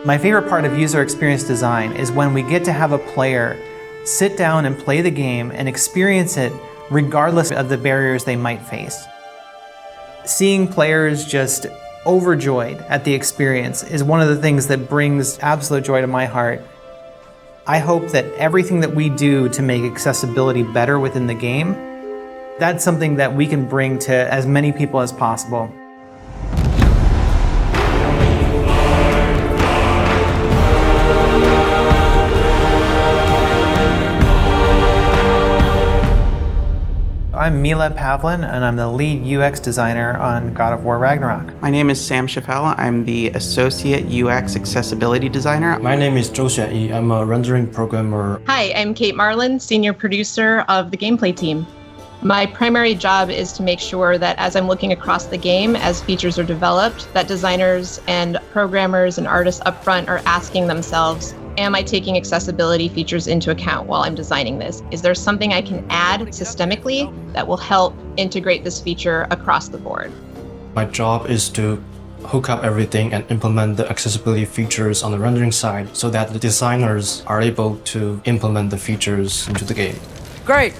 My favorite part of user experience design is when we get to have a player sit down and play the game and experience it regardless of the barriers they might face. Seeing players just overjoyed at the experience is one of the things that brings absolute joy to my heart. I hope that everything that we do to make accessibility better within the game, that's something that we can bring to as many people as possible. I'm Mila Pavlin, and I'm the lead UX designer on God of War Ragnarök. My name is Sam Chaffel. I'm the associate UX accessibility designer. My name is Zhou Xuanyi. I'm a rendering programmer. Hi, I'm Kate Marlin, senior producer of the gameplay team. My primary job is to make sure that as I'm looking across the game, as features are developed, that designers and programmers and artists up front are asking themselves, am I taking accessibility features into account while I'm designing this? Is there something I can add systemically that will help integrate this feature across the board? My job is to hook up everything and implement the accessibility features on the rendering side so that the designers are able to implement the features into the game. Great!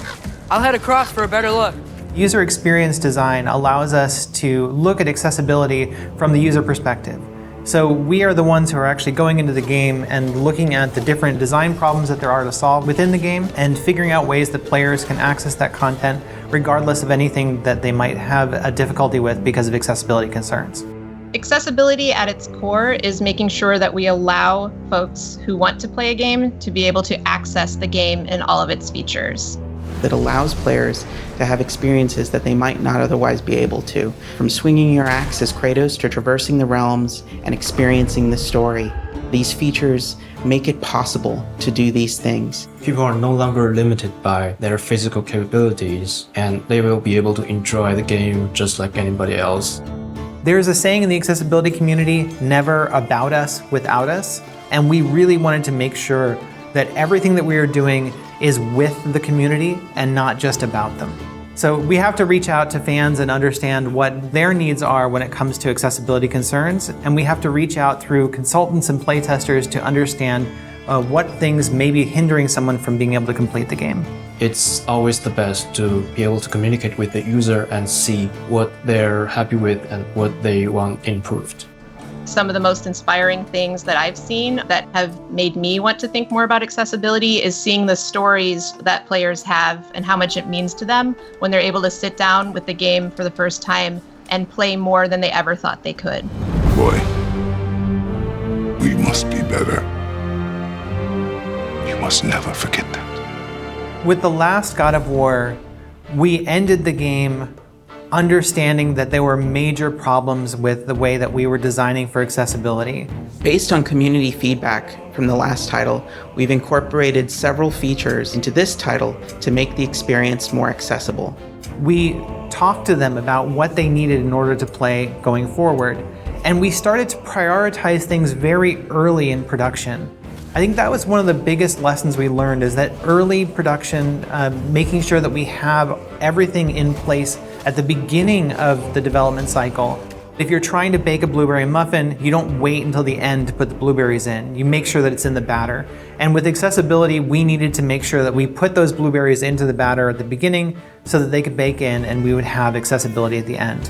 I'll head across for a better look. User experience design allows us to look at accessibility from the user perspective. So we are the ones who are actually going into the game and looking at the different design problems that there are to solve within the game and figuring out ways that players can access that content regardless of anything that they might have a difficulty with because of accessibility concerns. Accessibility at its core is making sure that we allow folks who want to play a game to be able to access the game and all of its features. That allows players to have experiences that they might not otherwise be able to. From swinging your axe as Kratos to traversing the realms and experiencing the story. These features make it possible to do these things. People are no longer limited by their physical capabilities, and they will be able to enjoy the game just like anybody else. There's a saying in the accessibility community, never about us without us, and we really wanted to make sure that everything that we are doing is with the community and not just about them. So we have to reach out to fans and understand what their needs are when it comes to accessibility concerns, and we have to reach out through consultants and playtesters to understand what things may be hindering someone from being able to complete the game. It's always the best to be able to communicate with the user and see what they're happy with and what they want improved. Some of the most inspiring things that I've seen that have made me want to think more about accessibility is seeing the stories that players have and how much it means to them when they're able to sit down with the game for the first time and play more than they ever thought they could. Boy, we must be better. You must never forget that. With the last God of War, we ended the game understanding that there were major problems with the way that we were designing for accessibility. Based on community feedback from the last title, we've incorporated several features into this title to make the experience more accessible. We talked to them about what they needed in order to play going forward, and we started to prioritize things very early in production. I think that was one of the biggest lessons we learned, is that early production, making sure that we have everything in place at the beginning of the development cycle. If you're trying to bake a blueberry muffin, you don't wait until the end to put the blueberries in. You make sure that it's in the batter. And with accessibility, we needed to make sure that we put those blueberries into the batter at the beginning so that they could bake in and we would have accessibility at the end.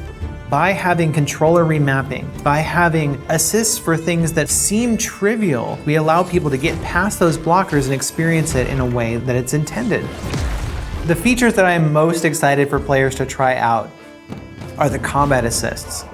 By having controller remapping, by having assists for things that seem trivial, we allow people to get past those blockers and experience it in a way that it's intended. The features that I am most excited for players to try out are the combat assists.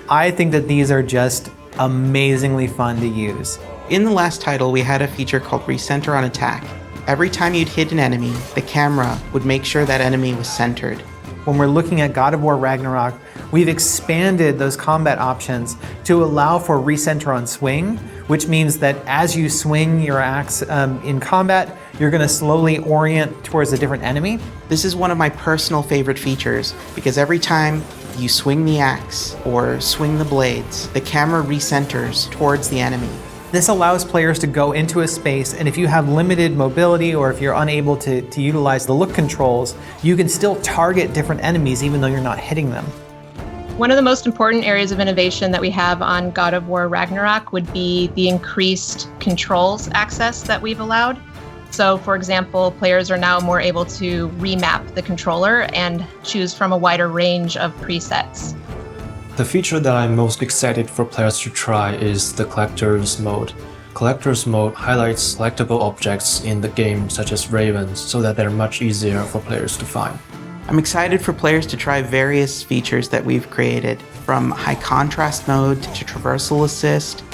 I think that these are just amazingly fun to use. In the last title, we had a feature called Recenter on Attack. Every time you'd hit an enemy, the camera would make sure that enemy was centered. When we're looking at God of War Ragnarök, we've expanded those combat options to allow for recenter on swing, which means that as you swing your axe in combat, you're going to slowly orient towards a different enemy. This is one of my personal favorite features because every time you swing the axe or swing the blades, the camera recenters towards the enemy. This allows players to go into a space, and if you have limited mobility or if you're unable to utilize the look controls, you can still target different enemies even though you're not hitting them. One of the most important areas of innovation that we have on God of War Ragnarök would be the increased controls access that we've allowed. So, for example, players are now more able to remap the controller and choose from a wider range of presets. The feature that I'm most excited for players to try is the Collector's Mode. Collector's Mode highlights collectible objects in the game, such as ravens, so that they're much easier for players to find. I'm excited for players to try various features that we've created, from high contrast mode to traversal assist,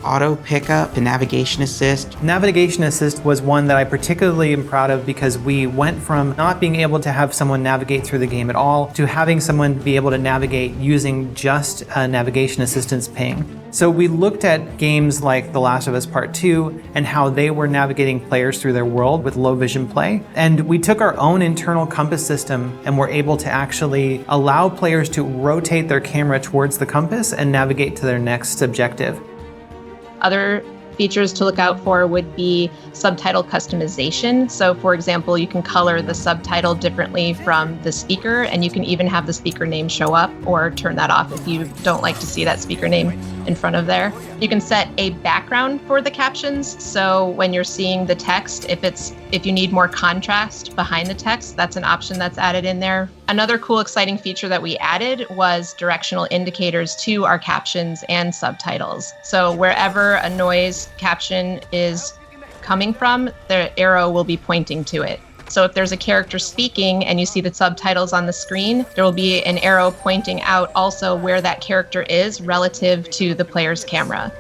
auto pickup to navigation assist. Navigation assist was one that I particularly am proud of because we went from not being able to have someone navigate through the game at all to having someone be able to navigate using just a navigation assistance ping. So we looked at games like The Last of Us Part 2 and how they were navigating players through their world with low vision play. And we took our own internal compass system and were able to actually allow players to rotate their camera towards the compass and navigate to their next objective. Other features to look out for would be subtitle customization. So, for example, you can color the subtitle differently from the speaker, and you can even have the speaker name show up or turn that off if you don't like to see that speaker name in front of there. You can set a background for the captions. So when you're seeing the text, if you need more contrast behind the text, that's an option that's added in there. Another cool, exciting feature that we added was directional indicators to our captions and subtitles. So wherever a noise caption is coming from, the arrow will be pointing to it. So if there's a character speaking and you see the subtitles on the screen, there will be an arrow pointing out also where that character is relative to the player's camera.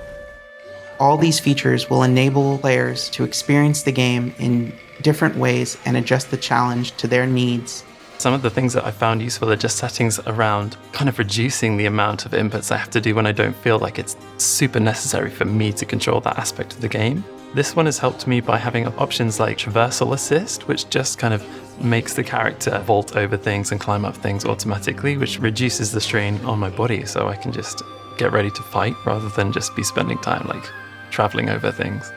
All these features will enable players to experience the game in different ways and adjust the challenge to their needs. Some of the things that I found useful are just settings around kind of reducing the amount of inputs I have to do when I don't feel like it's super necessary for me to control that aspect of the game. This one has helped me by having options like traversal assist, which just kind of makes the character vault over things and climb up things automatically, which reduces the strain on my body so I can just get ready to fight rather than just be spending time like traveling over things.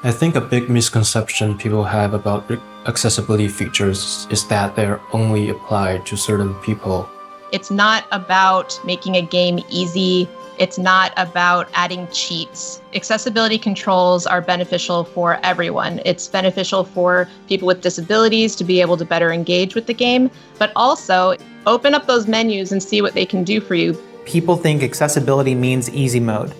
I think a big misconception people have about accessibility features is that they're only applied to certain people. It's not about making a game easy. It's not about adding cheats. Accessibility controls are beneficial for everyone. It's beneficial for people with disabilities to be able to better engage with the game, but also open up those menus and see what they can do for you. People think accessibility means easy mode,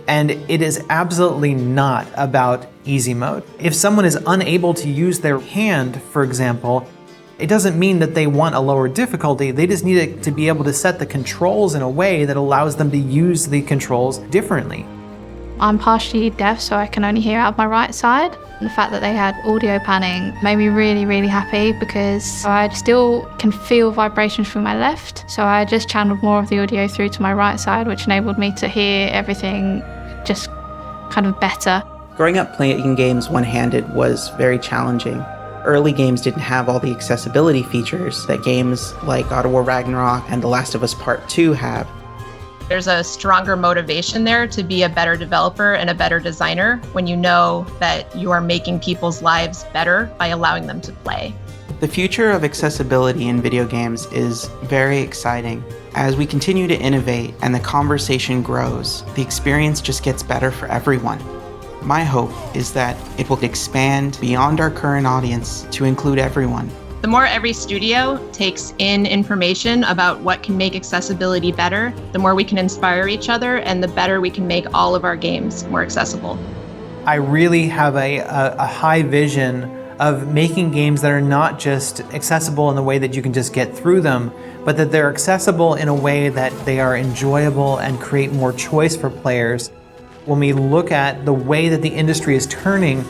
and it is absolutely not about easy mode. If someone is unable to use their hand, for example, it doesn't mean that they want a lower difficulty. They just need it to be able to set the controls in a way that allows them to use the controls differently. I'm partially deaf, so I can only hear out of my right side. The fact that they had audio panning made me really, really happy because I still can feel vibrations through my left. So I just channeled more of the audio through to my right side, which enabled me to hear everything just kind of better. Growing up playing games one-handed was very challenging. Early games didn't have all the accessibility features that games like God of War Ragnarök and The Last of Us Part 2 have. There's a stronger motivation there to be a better developer and a better designer when you know that you are making people's lives better by allowing them to play. The future of accessibility in video games is very exciting. As we continue to innovate and the conversation grows, the experience just gets better for everyone. My hope is that it will expand beyond our current audience to include everyone. The more every studio takes in information about what can make accessibility better, the more we can inspire each other and the better we can make all of our games more accessible. I really have a high vision of making games that are not just accessible in the way that you can just get through them, but that they're accessible in a way that they are enjoyable and create more choice for players. When we look at the way that the industry is turning,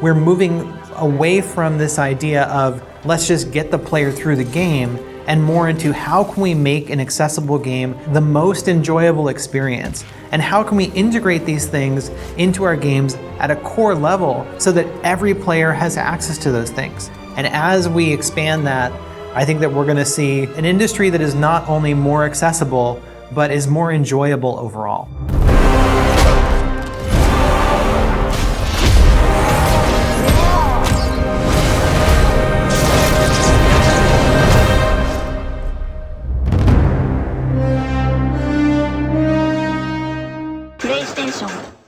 we're moving away from this idea of let's just get the player through the game and more into how can we make an accessible game the most enjoyable experience, and how can we integrate these things into our games at a core level so that every player has access to those things. And as we expand that, I think that we're going to see an industry that is not only more accessible, but is more enjoyable overall. テンション